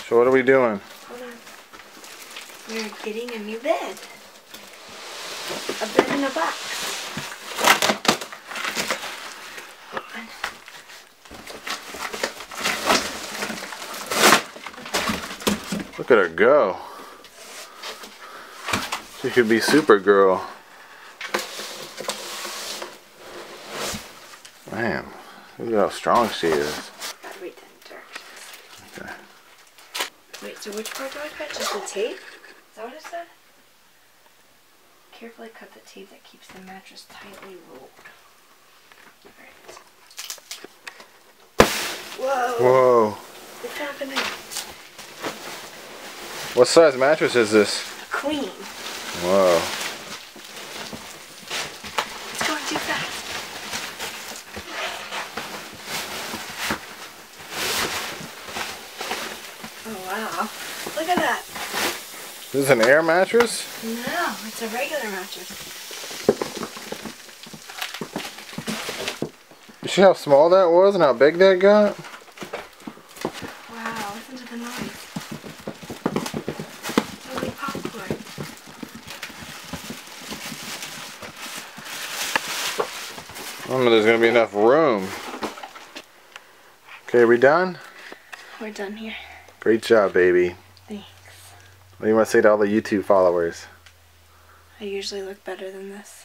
So what are we doing? Hold on. We're getting a new bed. A bed in a box. Look at her go. She could be Supergirl. Man, look at how strong she is. Gotta read the directions. Okay. Wait, so which part do I cut? Just the tape? Is that what it said? Carefully cut the tape that keeps the mattress tightly rolled. Alright. Whoa! Whoa. What's happening? What size mattress is this? A queen. Whoa. It's going too fast. Oh wow. Look at that. This is an air mattress? No, it's a regular mattress. You see how small that was and how big that got? Wow, listen to the noise. Holy popcorn. I don't know if there's going to be enough room. Okay, are we done? We're done here. Great job, baby. Thanks. What do you want to say to all the YouTube followers? I usually look better than this.